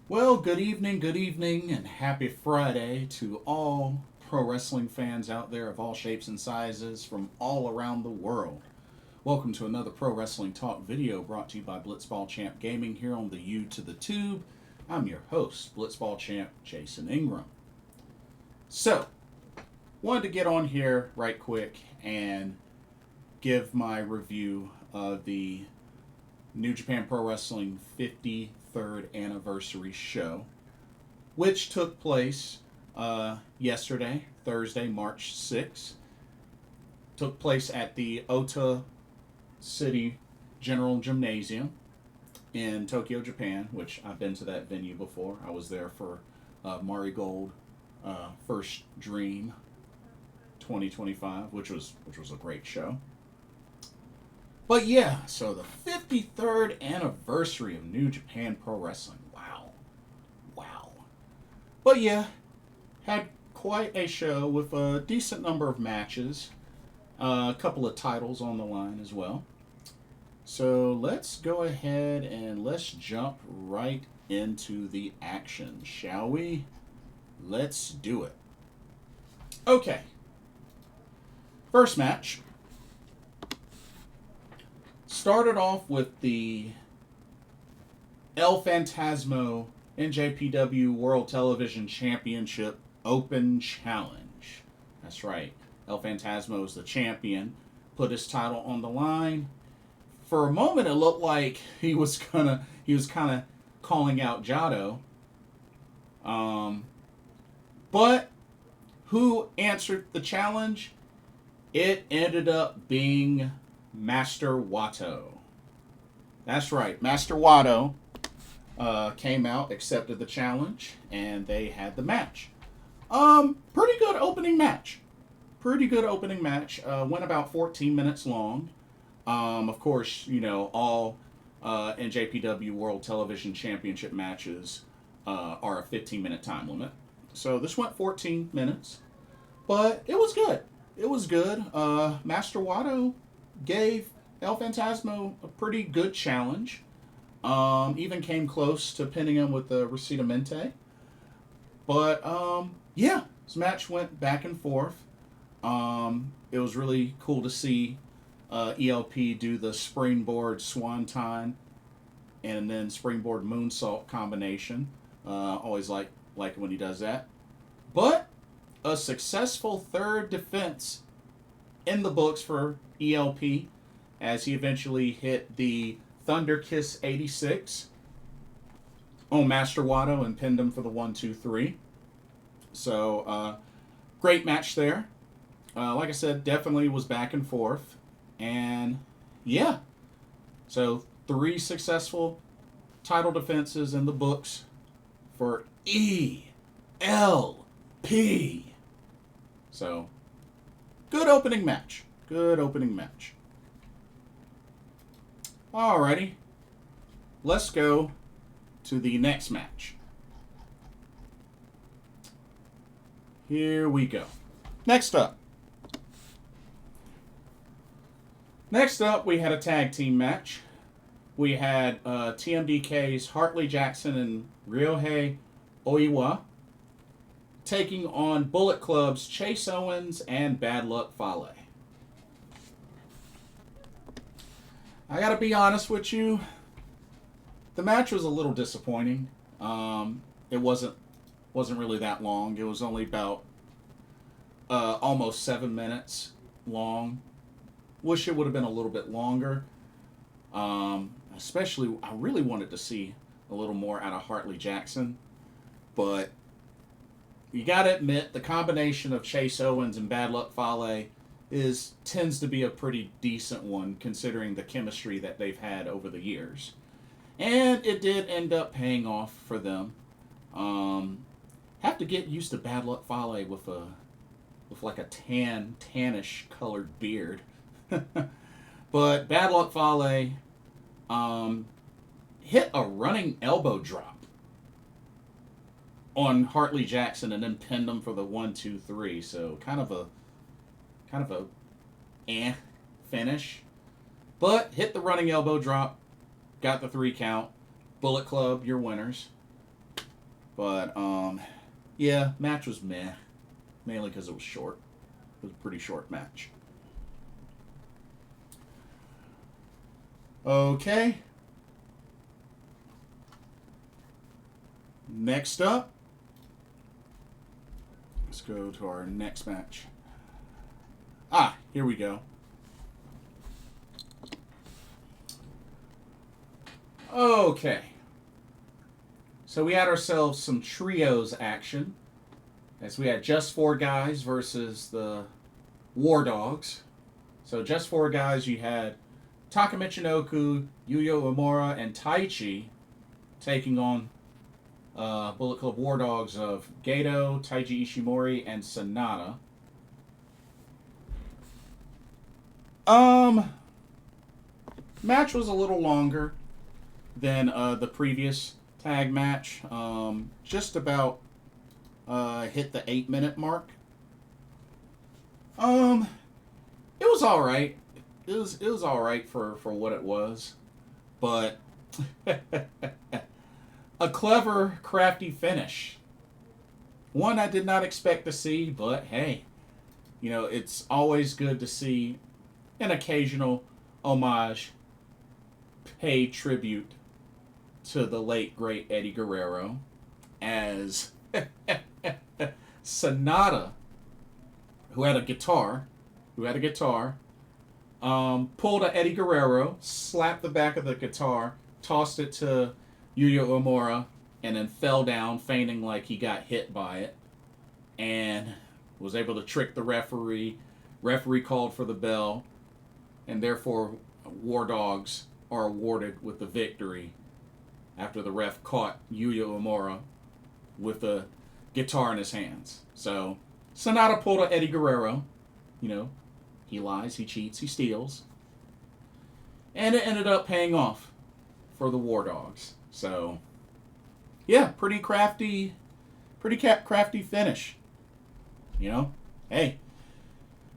Well, good evening, and happy Friday to all pro wrestling fans out there of all shapes and sizes from all around the world. Welcome to another Pro Wrestling Talk video brought to you by Blitzball Champ Gaming here on the U to the Tube. I'm your host, Blitzball Champ Jason Ingram. So, wanted to get on here right quick and give my review of the New Japan Pro Wrestling 53rd anniversary show, which took place yesterday, Thursday, March 6th. Took place at the Ota City General Gymnasium in Tokyo, Japan, which I've been to that venue before. I was there for Marigold First Dream 2025, which was a great show. But yeah, so the 53rd anniversary of New Japan Pro Wrestling. Wow. Wow. But yeah, had quite a show with a decent number of matches. A couple of titles on the line as well. So let's go ahead and let's jump right into the action, shall we? Let's do it. Okay. First match started off with the El Phantasmo NJPW World Television Championship Open Challenge. That's right. El Phantasmo is the champion. Put his title on the line. For a moment, it looked like he was kind of calling out Gedo. But who answered the challenge? It ended up being Master Wato. That's right, Master Wato came out, accepted the challenge, and they had the match. Pretty good opening match. Went about 14 minutes long. Of course, you know, all NJPW World Television Championship matches are a 15-minute time limit. So this went 14 minutes. But it was good. Master Wato gave El Phantasmo a pretty good challenge. Even came close to pinning him with the Recientemente. But, yeah, this match went back and forth. It was really cool to see ELP do the springboard swanton and then springboard moonsault combination. Always like it when he does that. But a successful third defense in the books for ELP as he eventually hit the Thunder Kiss 86 on Master Wato and pinned him for the 1-2-3. So, great match there. Like I said, definitely was back and forth. And, yeah. So, 3 successful title defenses in the books for ELP. So, good opening match. Alrighty. Let's go to the next match. Here we go. Next up, we had a tag team match. We had TMDK's Hartley Jackson and Ryohei Oiwa taking on Bullet Club's Chase Owens and Bad Luck Fale. I gotta be honest with you, the match was a little disappointing. It wasn't really that long. It was only about almost 7 minutes long. Wish it would have been a little bit longer. Especially, I really wanted to see a little more out of Hartley Jackson. But you gotta admit, the combination of Chase Owens and Bad Luck Fale tends to be a pretty decent one, considering the chemistry that they've had over the years. And it did end up paying off for them. Have to get used to Bad Luck Fale with like a tannish colored beard. But Bad Luck Fale hit a running elbow drop on Hartley Jackson and then pinned him for the 1-2-3. So kind of a finish. But hit the running elbow drop, got the 3 count. Bullet Club, your winners. But, yeah, match was meh. Mainly because it was short. It was a pretty short match. Okay. Next up, let's go to our next match. Here we go. Okay. So we had ourselves some trios action. As we had just 4 guys versus the War Dogs. So just 4 guys, you had TAKA Michinoku, Yuya Uemura, and Taichi taking on Bullet Club War Dogs of Gedo, Taiji Ishimori, and SANADA. Match was a little longer than the previous tag match. Just about hit the 8-minute mark. It was all right. It was all right for what it was, but a clever, crafty finish. One I did not expect to see, but hey, you know, it's always good to see an occasional homage, pay tribute to the late great Eddie Guerrero, as SANADA, who had a guitar, pulled a Eddie Guerrero, slapped the back of the guitar, tossed it to Yuya Uemura, and then fell down, feigning like he got hit by it, and was able to trick the referee. Referee called for the bell, and therefore War Dogs are awarded with the victory after the ref caught Yuya Uemura with a guitar in his hands. So SANADA pulled a Eddie Guerrero. You know, he lies, he cheats, he steals. And it ended up paying off for the War Dogs. So, yeah, pretty crafty finish. You know, hey,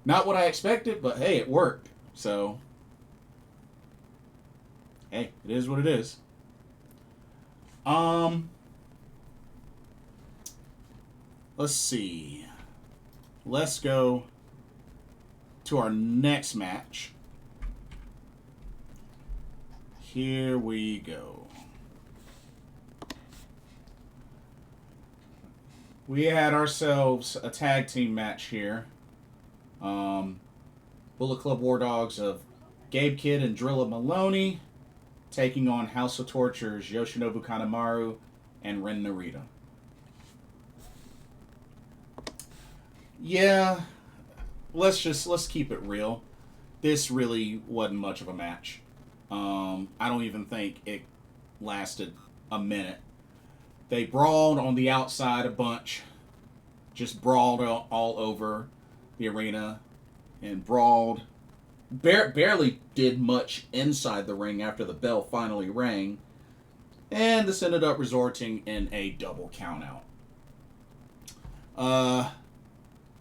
not what I expected, but hey, it worked. So, hey, it is what it is. Let's see. Let's go to our next match. Here we go. We had ourselves a tag team match here. Bullet Club War Dogs of Gabe Kid and Drilla Moloney taking on House of Torture's Yoshinobu Kanemaru and Ren Narita. Yeah, let's keep it real. This really wasn't much of a match. I don't even think it lasted a minute. They brawled on the outside a bunch. Just brawled all over the arena. And brawled. Barely did much inside the ring after the bell finally rang. And this ended up resulting in a double countout.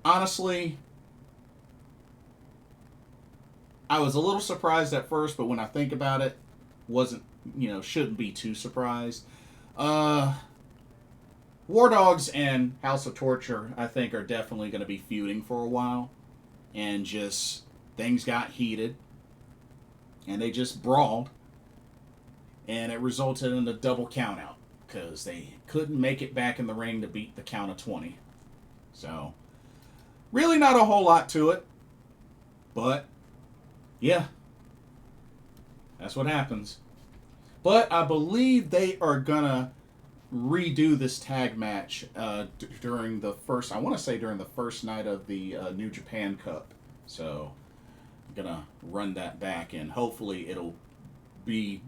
Honestly, I was a little surprised at first, but when I think about it, shouldn't be too surprised. War Dogs and House of Torture, I think, are definitely going to be feuding for a while. And just, things got heated. And they just brawled. And it resulted in a double countout. Because they couldn't make it back in the ring to beat the count of 20. So, really not a whole lot to it. But, yeah. That's what happens. But I believe they are going to redo this tag match during the first night of the New Japan Cup. So I'm gonna run that back, and hopefully it'll be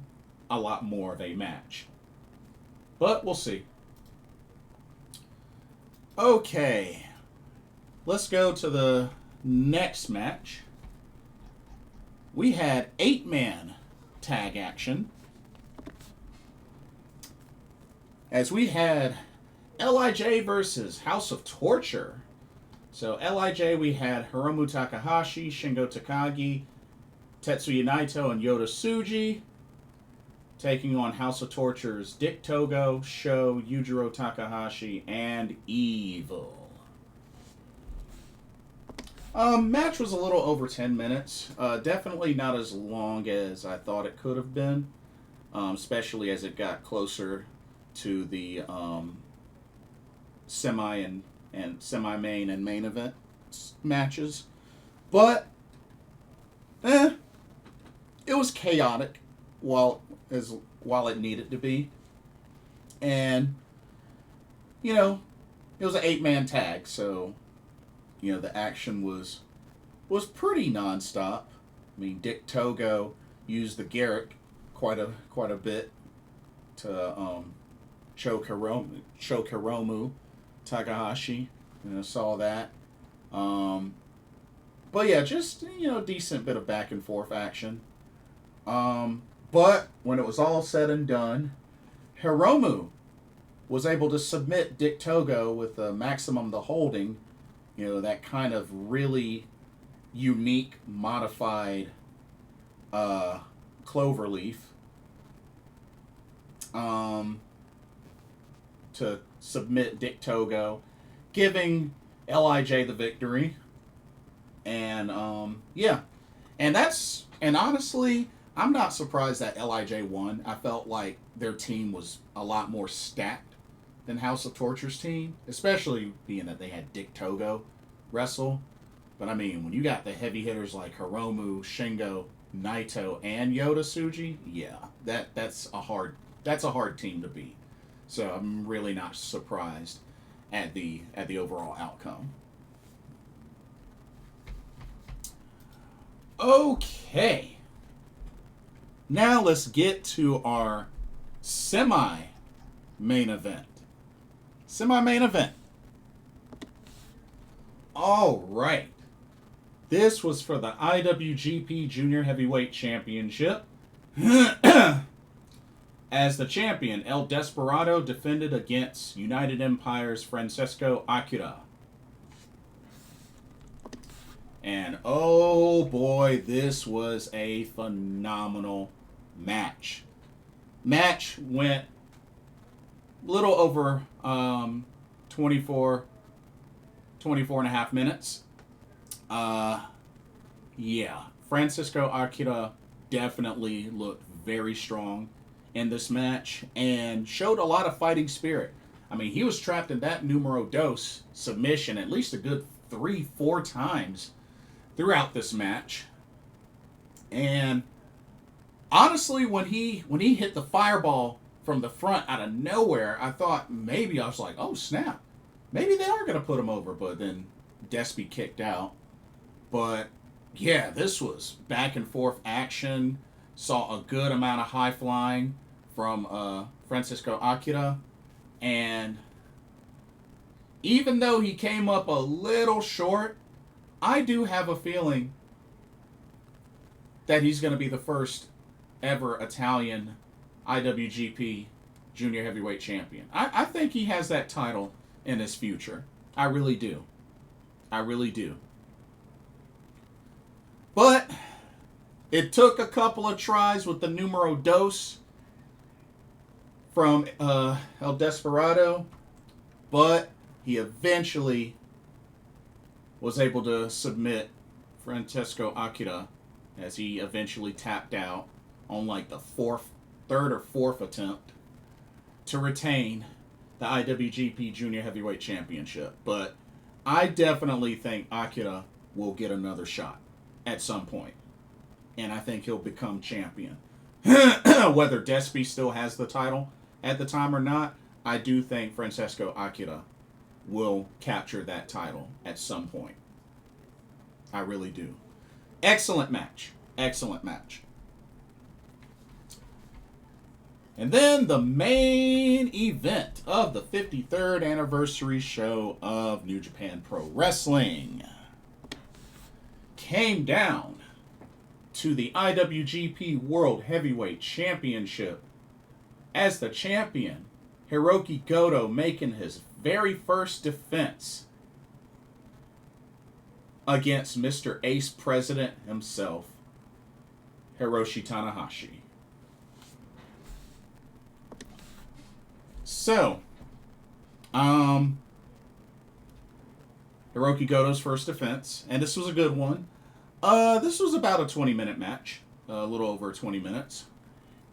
a lot more of a match, but we'll see. Okay, let's go to the next match. We had 8-man tag action, as we had LIJ versus House of Torture. So LIJ, we had Hiromu Takahashi, Shingo Takagi, Tetsuya Naito, and Yota Tsuji taking on House of Torture's Dick Togo, Sho, Yujiro Takahashi, and Evil. Match was a little over 10 minutes. Definitely not as long as I thought it could have been, especially as it got closer to the semi and semi-main and main event matches. But, it was chaotic while it needed to be. And, you know, it was an 8-man tag, so, you know, the action was pretty nonstop. I mean, Dick Togo used the Garrick quite a bit to choke Hiromu Takahashi. You know, saw that. But yeah, just, you know, decent bit of back and forth action. But when it was all said and done, Hiromu was able to submit Dick Togo with a maximum the holding. You know, that kind of really unique, modified cloverleaf to submit Dick Togo, giving LIJ the victory. And, yeah. And honestly, I'm not surprised that LIJ won. I felt like their team was a lot more stacked than House of Torture's team, especially being that they had Dick Togo wrestle. But I mean, when you got the heavy hitters like Hiromu, Shingo, Naito, and Yota Tsuji, yeah, that's a hard team to beat. So I'm really not surprised at the overall outcome. Okay. Now let's get to our semi-main event. Semi-main event. All right. This was for the IWGP Junior Heavyweight Championship. As the champion, El Desperado defended against United Empire's Francesco Akira. And oh boy, this was a phenomenal match. Match went a little over 24 and a half minutes. Yeah, Francesco Akira definitely looked very strong in this match and showed a lot of fighting spirit. I mean, he was trapped in that numero dos submission at least a good 3-4 times throughout this match. And honestly, when he hit the fireball from the front out of nowhere, I was like, oh snap, maybe they are going to put him over. But then Despy kicked out. But yeah, this was back and forth action. Saw a good amount of high flying from Francesco Akira. And even though he came up a little short, I do have a feeling that he's going to be the first ever Italian IWGP Junior Heavyweight Champion. I think he has that title in his future. I really do. I really do. But it took a couple of tries with the numero dos from El Desperado, but he eventually was able to submit Francesco Akira as he eventually tapped out on like the third or fourth attempt to retain the IWGP Junior Heavyweight Championship. But I definitely think Akira will get another shot at some point. And I think he'll become champion. Whether Despy still has the title at the time or not, I do think Francesco Akira will capture that title at some point. I really do. Excellent match. Excellent match. And then the main event of the 53rd anniversary show of New Japan Pro Wrestling came down to the IWGP World Heavyweight Championship as the champion, Hiroki Goto, making his very first defense against Mr. Ace President himself, Hiroshi Tanahashi. So, Hiroki Goto's first defense, and this was a good one. This was about a 20-minute match, a little over 20 minutes,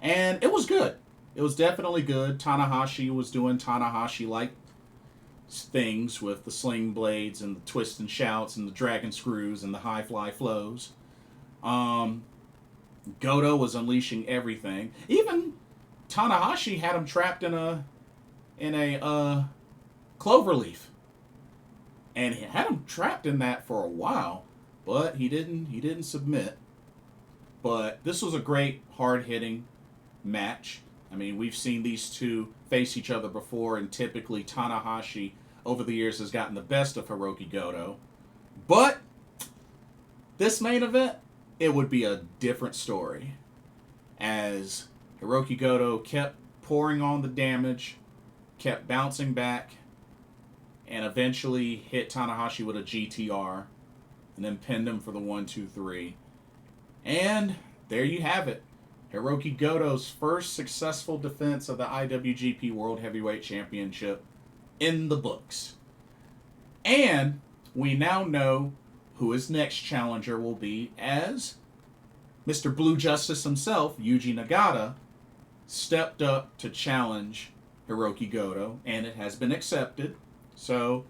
and it was good. It was definitely good. Tanahashi was doing Tanahashi-like things with the sling blades and the twist and shouts and the dragon screws and the high fly flows. Goto was unleashing everything. Even Tanahashi had him trapped in a clover leaf, and he had him trapped in that for a while, but he didn't submit. But this was a great hard hitting match. I mean, we've seen these two face each other before, and typically Tanahashi over the years has gotten the best of Hiroki Goto. But this main event, it would be a different story, as Hiroki Goto kept pouring on the damage, kept bouncing back, and eventually hit Tanahashi with a GTR, and then pinned him for the 1-2-3. And there you have it. Hiroki Goto's first successful defense of the IWGP World Heavyweight Championship in the books. And we now know who his next challenger will be, as Mr. Blue Justice himself, Yuji Nagata, stepped up to challenge Hiroki Goto, and it has been accepted. So,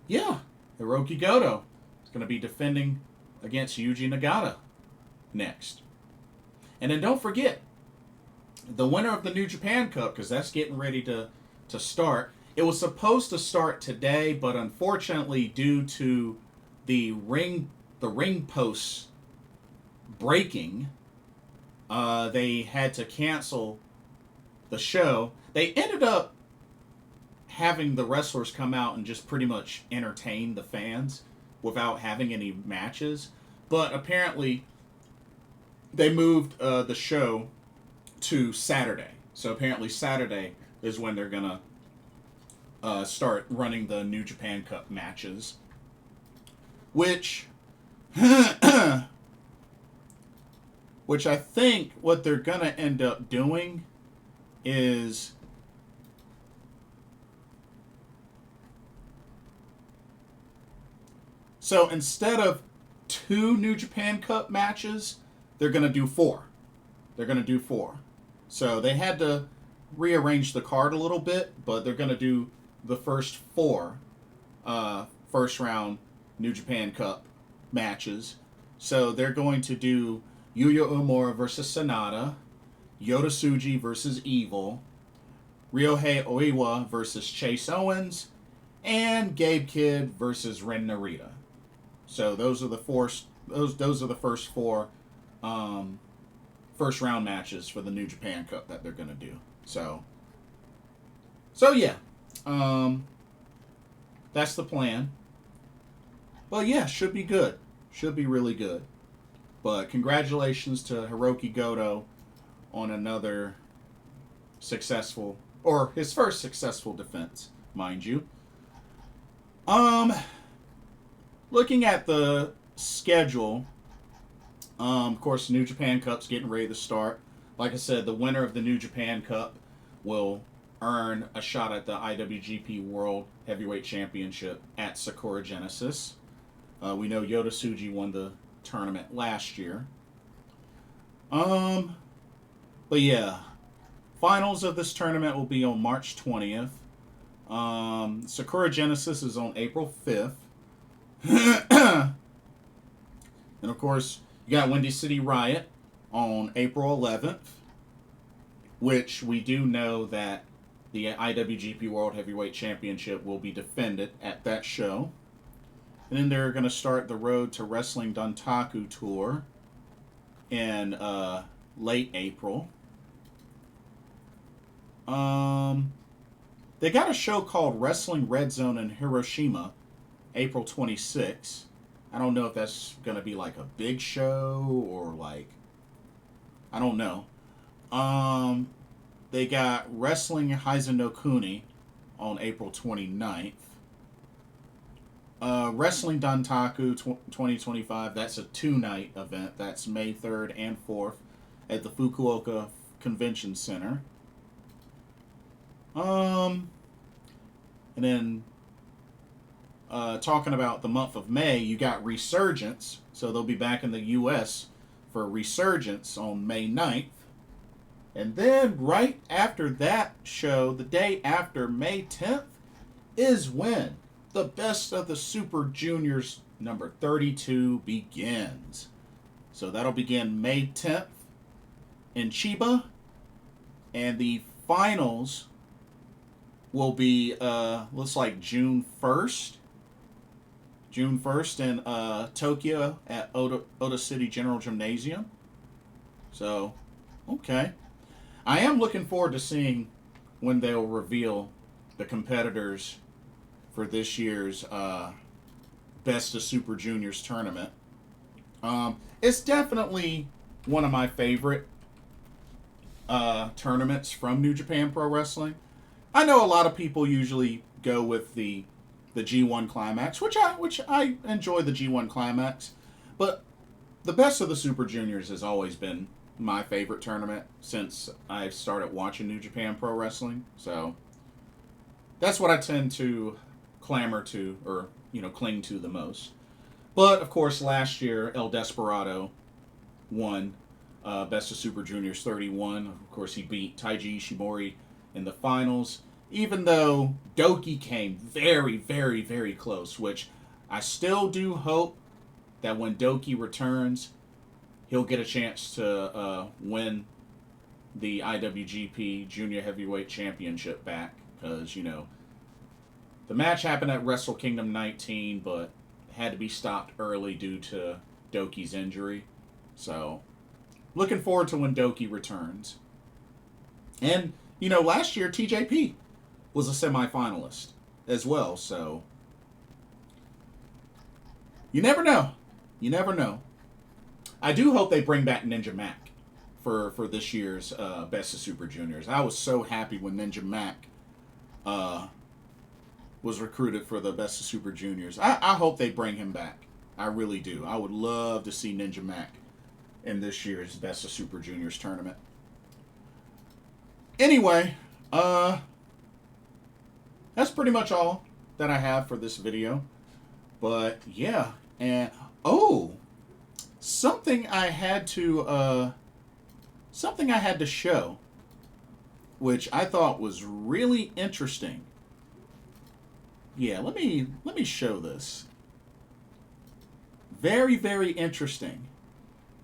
yeah, Hiroki Goto is going to be defending against Yuji Nagata next. And then don't forget, the winner of the New Japan Cup, because that's getting ready to start. It was supposed to start today, but unfortunately, due to the ring posts breaking, they had to cancel the show. They ended up having the wrestlers come out and just pretty much entertain the fans without having any matches. But apparently, they moved the show to Saturday. So apparently Saturday is when they're going to start running the New Japan Cup matches. Which I think what they're going to end up doing is so instead of 2 New Japan Cup matches, they're going to do 4. They're going to do 4. So they had to rearrange the card a little bit, but they're going to do the first 4 first round New Japan Cup matches. So they're going to do Yuya Uemura versus SANADA, Yota Tsuji versus Evil, Ryohei Oiwa versus Chase Owens, and Gabe Kidd versus Ren Narita. So those are the first 4 first round matches for the New Japan Cup that they're going to do. So yeah, that's the plan. Well, yeah, should be good. Should be really good. But congratulations to Hiroki Goto on another successful, or his first successful defense, mind you. Looking at the schedule, of course, New Japan Cup's getting ready to start. Like I said, the winner of the New Japan Cup will earn a shot at the IWGP World Heavyweight Championship at Sakura Genesis. We know Yota Tsuji won the tournament last year. But yeah, finals of this tournament will be on March 20th. Sakura Genesis is on April 5th. And of course, you got Windy City Riot on April 11th, which we do know that the IWGP World Heavyweight Championship will be defended at that show. And then they're going to start the Road to Wrestling Dontaku tour in late April. They got a show called Wrestling Red Zone in Hiroshima, April 26th. I don't know if that's going to be like a big show or like, I don't know. They got Wrestling Heizen no Kuni on April 29th. Wrestling Dontaku 2025, that's a 2-night event. That's May 3rd and 4th at the Fukuoka Convention Center. And then talking about the month of May, you got Resurgence. So they'll be back in the U.S. for Resurgence on May 9th. And then right after that show, the day after May 10th, is when the Best of the Super Juniors number 32 begins. So that'll begin May 10th in Chiba. And the finals will be, looks like June 1st. June 1st in Tokyo at Ota City General Gymnasium. So, okay. I am looking forward to seeing when they'll reveal the competitors for this year's Best of Super Juniors tournament. It's definitely one of my favorite tournaments from New Japan Pro Wrestling. I know a lot of people usually go with the G1 Climax, which I enjoy the G1 Climax, but the Best of the Super Juniors has always been my favorite tournament since I started watching New Japan Pro Wrestling. So that's what I tend to clamor to, or cling to the most. But of course, last year El Desperado won Best of Super Juniors 31. Of course, he beat Taiji Ishimori in the finals, even though Doki came very, very, very close, which I still do hope that when Doki returns, he'll get a chance to win the IWGP Junior Heavyweight Championship back, because, the match happened at Wrestle Kingdom 19, but had to be stopped early due to Doki's injury. So, looking forward to when Doki returns. And, last year TJP was a semifinalist as well, so you never know. You never know. I do hope they bring back Ninja Mac for this year's Best of Super Juniors. I was so happy when Ninja Mac was recruited for the Best of Super Juniors. I hope they bring him back. I really do. I would love to see Ninja Mac in this year's Best of Super Juniors tournament. Anyway, that's pretty much all that I have for this video. But yeah, and something I had to show, which I thought was really interesting. Yeah, let me show this. Very, very interesting.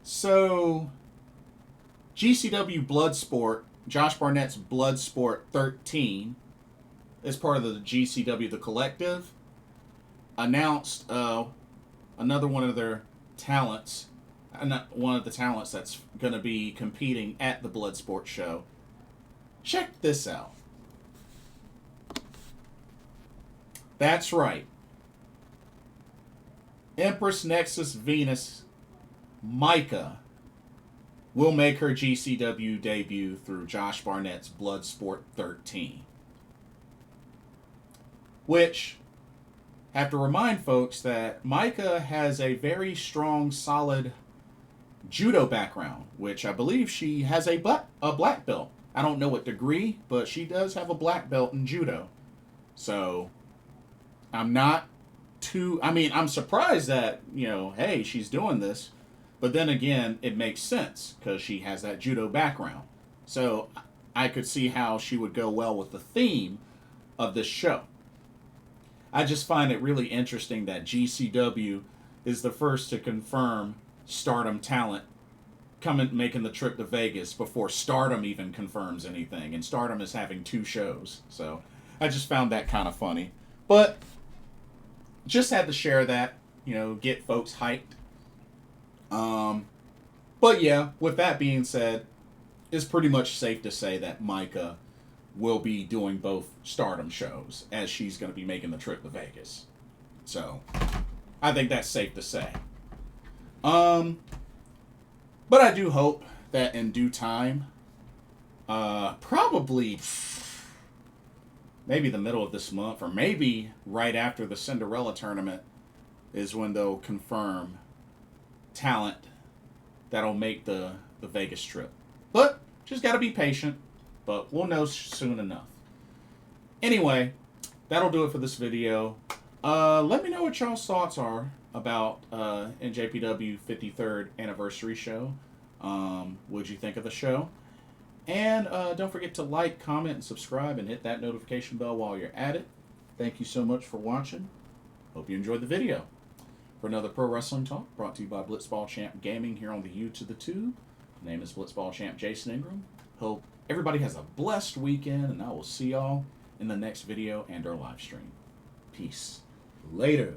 So, GCW Bloodsport, Josh Barnett's Bloodsport 13, as part of the GCW The Collective, announced another one of their talents, one of the talents that's going to be competing at the Bloodsport show. Check this out. That's right. Empress Nexus Venus Micah will make her GCW debut through Josh Barnett's Bloodsport 13. Which, have to remind folks that Micah has a very strong, solid judo background, which I believe she has a black belt. I don't know what degree, but she does have a black belt in judo. So, I'm surprised that, hey, she's doing this. But then again, it makes sense because she has that judo background. So I could see how she would go well with the theme of this show. I just find it really interesting that GCW is the first to confirm Stardom talent making the trip to Vegas before Stardom even confirms anything. And Stardom is having 2 shows. So I just found that kind of funny. But just had to share that, get folks hyped. But yeah, with that being said, it's pretty much safe to say that Micah will be doing both Stardom shows, as she's going to be making the trip to Vegas. So, I think that's safe to say. But I do hope that in due time, probably maybe the middle of this month, or maybe right after the Cinderella tournament, is when they'll confirm talent that'll make the Vegas trip. But just got to be patient, but we'll know soon enough. Anyway, that'll do it for this video. Let me know what y'all's thoughts are about NJPW 53rd anniversary show. What'd you think of the show? And don't forget to like, comment, and subscribe, and hit that notification bell while you're at it. Thank you so much for watching. Hope you enjoyed the video. For another Pro Wrestling Talk, brought to you by Blitzball Champ Gaming here on the U to the Tube. My name is Blitzball Champ Jason Ingram. Hope everybody has a blessed weekend, and I will see y'all in the next video and our live stream. Peace. Later.